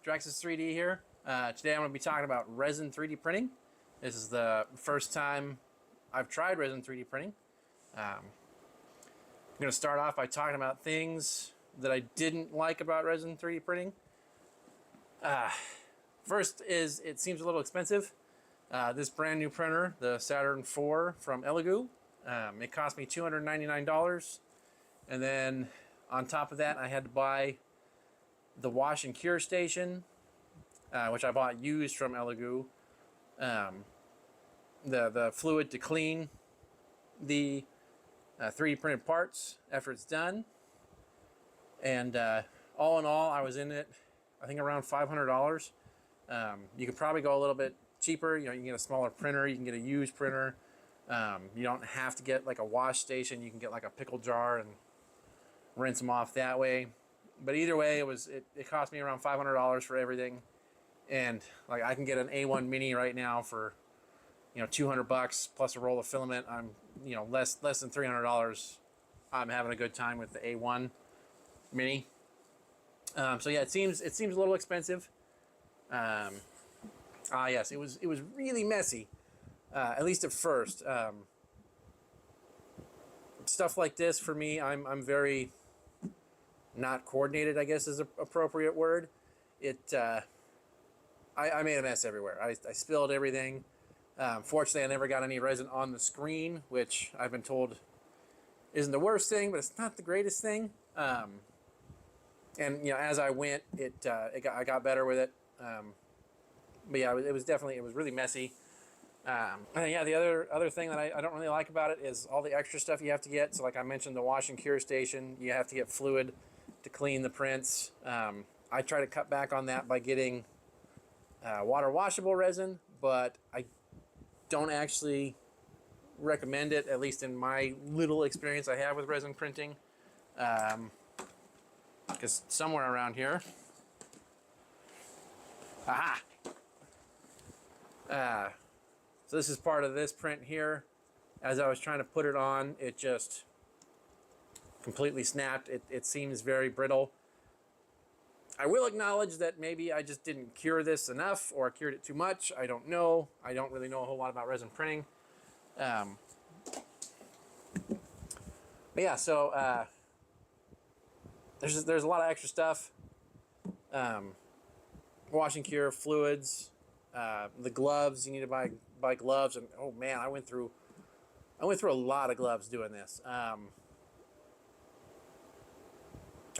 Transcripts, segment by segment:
Drex's 3D here. Today I'm going to be talking about resin 3D printing. This is the first time I've tried resin 3D printing. I'm going to start off by talking about things that I didn't like about resin 3D printing. First is it seems a little expensive. This brand new printer, the Saturn 4 from Elegoo, it cost me $299. And then on top of that, I had to buy the wash and cure station, which I bought used from Elegoo. The fluid to clean the 3D printed parts after it's done. And all in all, I was in it, I think around $500. You could probably go a little bit cheaper. You know, you can get a smaller printer, you can get a used printer. You don't have to get like a wash station. You can get like a pickle jar and rinse them off that way. But either way, it cost me around $500 for everything. And like I can get an A1 Mini right now for, you know, $200 plus a roll of filament. I'm, you know, less than $300. I'm having a good time with the A1 Mini. So yeah, it seems a little expensive. Yes, it was really messy, at least at first. Stuff like this for me, I'm very not coordinated, I guess is an appropriate word. I made a mess everywhere. I spilled everything. Fortunately, I never got any resin on the screen, which I've been told isn't the worst thing, but it's not the greatest thing. And you know, as I went, I got better with it. But yeah, it was really messy. And yeah, the other thing that I don't really like about it is all the extra stuff you have to get. So like I mentioned, the wash and cure station, you have to get fluid to clean the prints. I try to cut back on that by getting water washable resin, but I don't actually recommend it, at least in my little experience I have with resin printing. Because somewhere around here, aha! So this is part of this print here. As I was trying to put it on, it just completely snapped. It seems very brittle. I will acknowledge that maybe I just didn't cure this enough or cured it too much. I don't know. I don't really know a whole lot about resin printing. But yeah, so there's a lot of extra stuff. Wash and cure fluids. The gloves, you need to buy gloves, and oh man, I went through a lot of gloves doing this.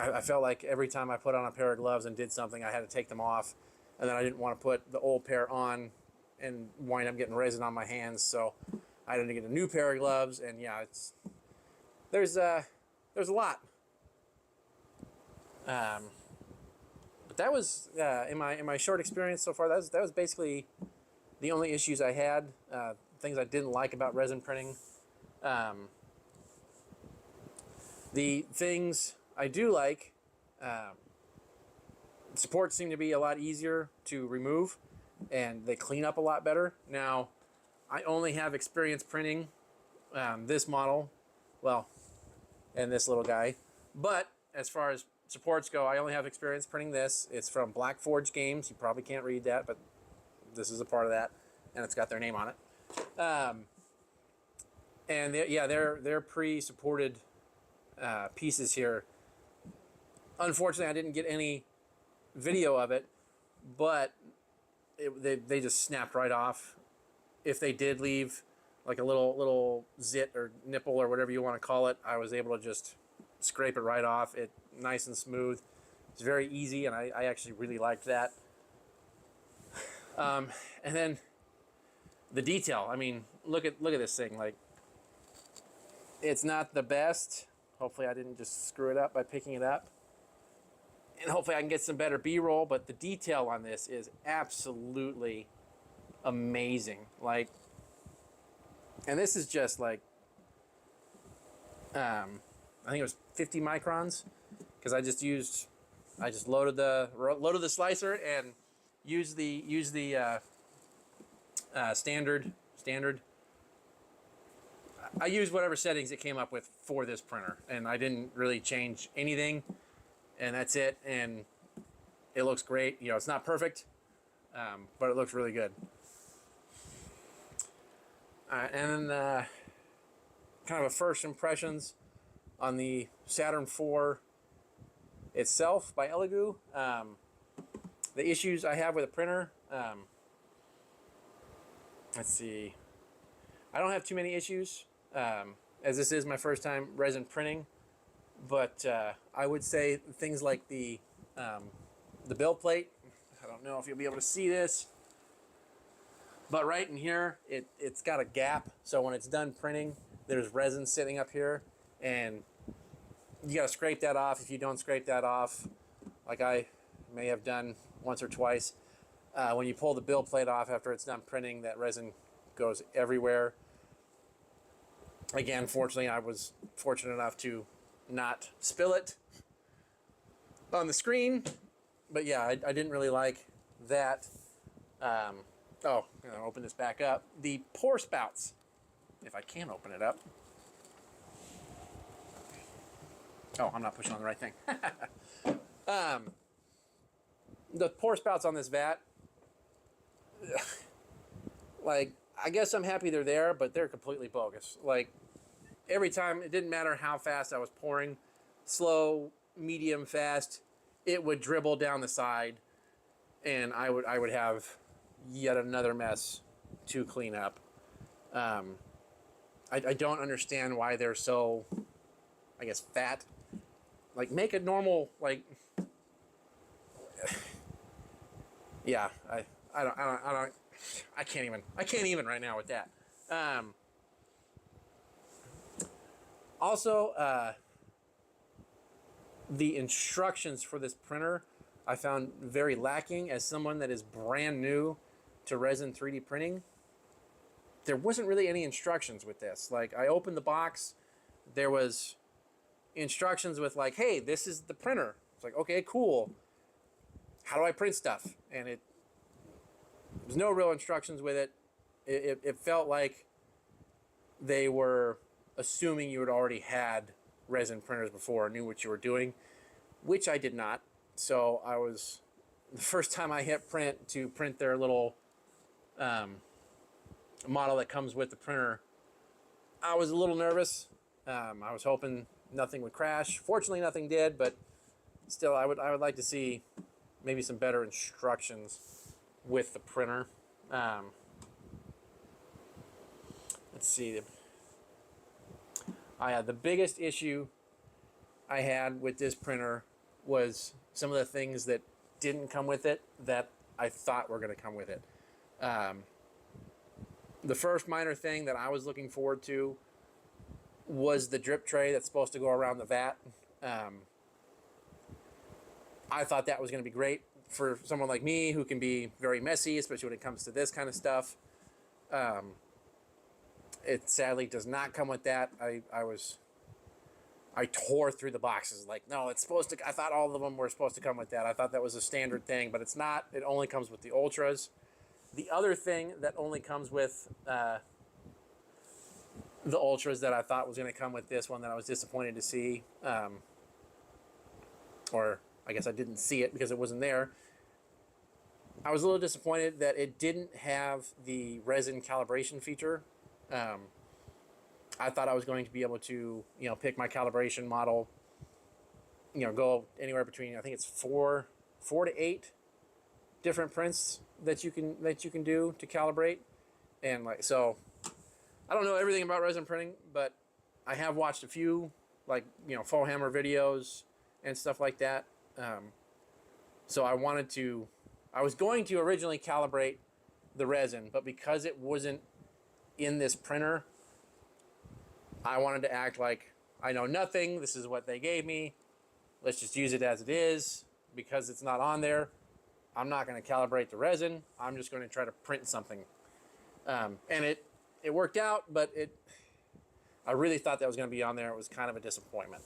I felt like every time I put on a pair of gloves and did something, I had to take them off, and then I didn't want to put the old pair on and wind up getting resin on my hands, so I had to get a new pair of gloves. And yeah, there's a lot. But that was in my short experience so far. That was basically the only issues I had. Things I didn't like about resin printing. The things I do like, supports seem to be a lot easier to remove, and they clean up a lot better. Now, I only have experience printing this model, well, and this little guy, but as far as supports go, I only have experience printing this. It's from Black Forge Games. You probably can't read that, but this is a part of that, and it's got their name on it. And they're pre-supported pieces here. Unfortunately, I didn't get any video of it, but they just snapped right off. If they did leave like a little zit or nipple or whatever you want to call it, I was able to just scrape it right off. It nice and smooth. It's very easy, and I actually really liked that. And then the detail. I mean, look at this thing. Like, it's not the best. Hopefully I didn't just screw it up by picking it up. And hopefully I can get some better B-roll, but the detail on this is absolutely amazing. Like, and this is just like, I think it was 50 microns, because I just loaded the slicer and used the standard. I used whatever settings it came up with for this printer, and I didn't really change anything, and that's it. And it looks great. You know, it's not perfect, but it looks really good. And then kind of a first impressions on the Saturn 4 itself by Elegoo. The issues I have with the printer, let's see. I don't have too many issues, as this is my first time resin printing, but I would say things like the build plate. I don't know if you'll be able to see this, but right in here, it's got a gap, so when it's done printing, there's resin sitting up here, and you got to scrape that off. If you don't scrape that off, like I may have done once or twice, when you pull the build plate off after it's done printing, that resin goes everywhere. Again, fortunately, I was fortunate enough to not spill it on the screen, but yeah, I didn't really like that. Oh, I'm gonna open this back up. The pour spouts, if I can open it up. Oh, I'm not pushing on the right thing. The pour spouts on this vat, like, I guess I'm happy they're there, but they're completely bogus. Like, every time, it didn't matter how fast I was pouring, slow, medium, fast, it would dribble down the side, and I would have yet another mess to clean up. I don't understand why they're so, I guess, fat. Like, make a normal, like, yeah, I can't even right now with that. Also, the instructions for this printer I found very lacking. As someone that is brand new to resin 3D printing, there wasn't really any instructions with this. Like, I opened the box, there was instructions with like, hey, this is the printer. It's like, okay, cool. How do I print stuff? And there's no real instructions with it. It felt like they were assuming you had already had resin printers before and knew what you were doing, which I did not. So the first time I hit print to print their little model that comes with the printer, I was a little nervous. I was hoping nothing would crash. Fortunately, nothing did, but still, I would like to see maybe some better instructions with the printer. Let's see. The biggest issue I had with this printer was some of the things that didn't come with it that I thought were going to come with it. The first minor thing that I was looking forward to was the drip tray that's supposed to go around the vat. I thought that was going to be great for someone like me who can be very messy, especially when it comes to this kind of stuff. It sadly does not come with that. I tore through the boxes. Like, no, it's supposed to. I thought all of them were supposed to come with that. I thought that was a standard thing, but it's not. It only comes with the Ultras. The other thing that only comes with the Ultras that I thought was going to come with this one that I was disappointed to see, or I guess I didn't see it because it wasn't there. I was a little disappointed that it didn't have the resin calibration feature. I thought I was going to be able to, pick my calibration model, go anywhere between, I think it's four to 8 different prints that you can do to calibrate. And so I don't know everything about resin printing, but I have watched a few faux hammer videos and stuff like that. So I was going to originally calibrate the resin, but because it wasn't in this printer, I wanted to act like I know nothing. This is what they gave me. Let's just use it as it is. Because it's not on there, I'm not going to calibrate the resin. I'm just going to try to print something. And it worked out, but I really thought that was going to be on there. It was kind of a disappointment.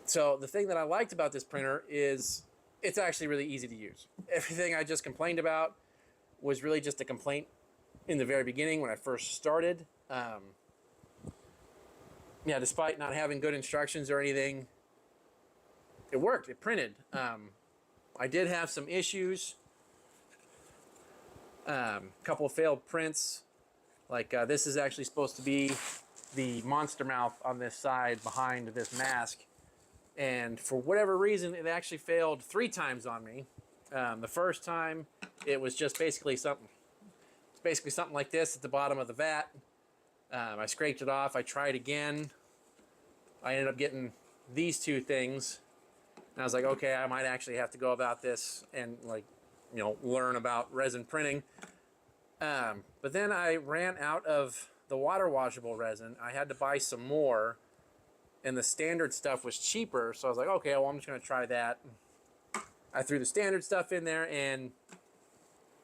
So the thing that I liked about this printer is it's actually really easy to use. Everything I just complained about was really just a complaint in the very beginning when I first started. yeah, despite not having good instructions or anything, it worked. It printed. I did have some issues. A couple of failed prints. Like this is actually supposed to be the monster mouth on this side behind this mask. And for whatever reason, it actually failed 3 times on me. The first time, it was just basically something like this at the bottom of the vat. I scraped it off. I tried again. I ended up getting these 2 things. And I was like, okay, I might actually have to go about this and, like, you know, learn about resin printing. But then I ran out of the water washable resin. I had to buy some more, and the standard stuff was cheaper. So I was like, okay, well, I'm just going to try that. I threw the standard stuff in there, and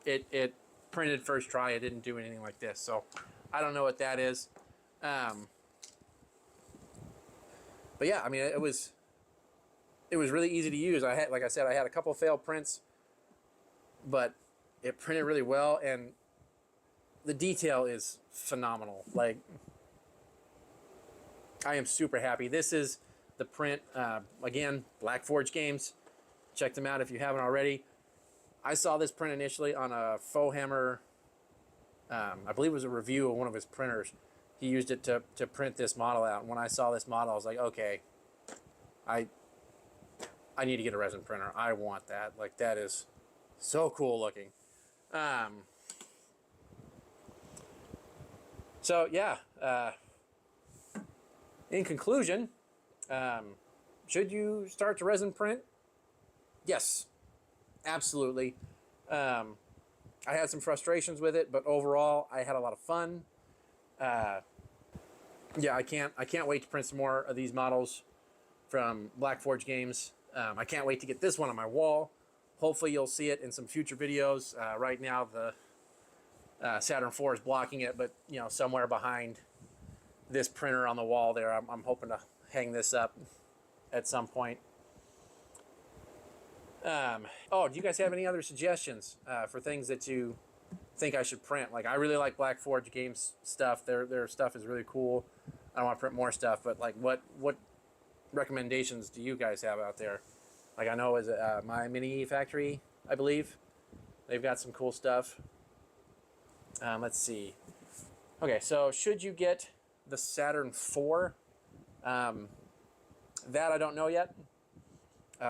it printed first try. It didn't do anything like this. So I don't know what that is. But yeah, I mean, it was really easy to use. I had, like I said, I had a couple failed prints, but it printed really well, and the detail is phenomenal. Like, I am super happy. This is the print, again, Black Forge Games. Check them out if you haven't already. I saw this print initially on a faux hammer. I believe it was a review of one of his printers. He used it to print this model out. And when I saw this model, I was like, okay, I need to get a resin printer. I want that. Like, that is so cool looking. So yeah, in conclusion, should you start to resin print? Yes, absolutely. I had some frustrations with it, but overall, I had a lot of fun. Yeah, I can't wait to print some more of these models from Black Forge Games. I can't wait to get this one on my wall. Hopefully, you'll see it in some future videos. Right now, the Saturn 4 is blocking it, but you know, somewhere behind this printer on the wall there, I'm hoping to hang this up at some point. Oh, do you guys have any other suggestions for things that you think I should print? Like, I really like Black Forge Games stuff. Their stuff is really cool. I want to print more stuff, but like, what recommendations do you guys have out there? Like, I know is it My Mini Factory, I believe. They've got some cool stuff. Let's see. Okay, so should you get the Saturn 4? That I don't know yet.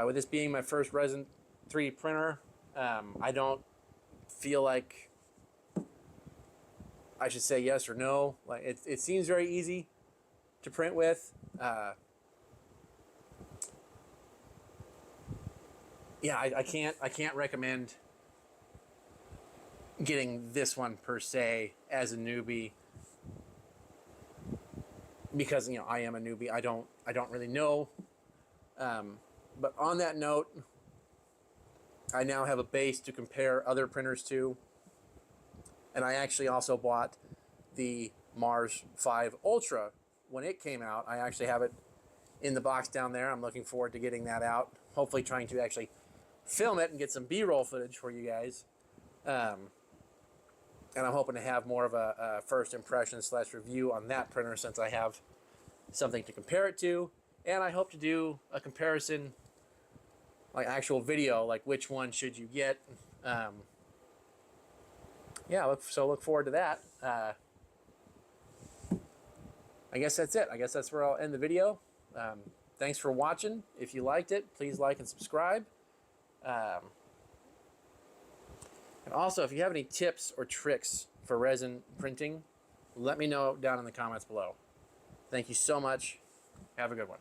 With this being my first Resin 3D printer, I don't feel like I should say yes or no. Like, it seems very easy to print with. Yeah, I can't recommend getting this one per se as a newbie, because you know, I am a newbie. I don't really know. But on that note, I now have a base to compare other printers to. And I actually also bought the Mars 5 Ultra when it came out. I actually have it in the box down there. I'm looking forward to getting that out. Hopefully trying to actually film it and get some B-roll footage for you guys. And I'm hoping to have more of a first impression / review on that printer, since I have something to compare it to. And I hope to do a comparison, like actual video, like which one should you get. Yeah, look forward to that. I guess that's it. I guess that's where I'll end the video. Thanks for watching. If you liked it, please like and subscribe. And also, if you have any tips or tricks for resin printing, let me know down in the comments below. Thank you so much. Have a good one.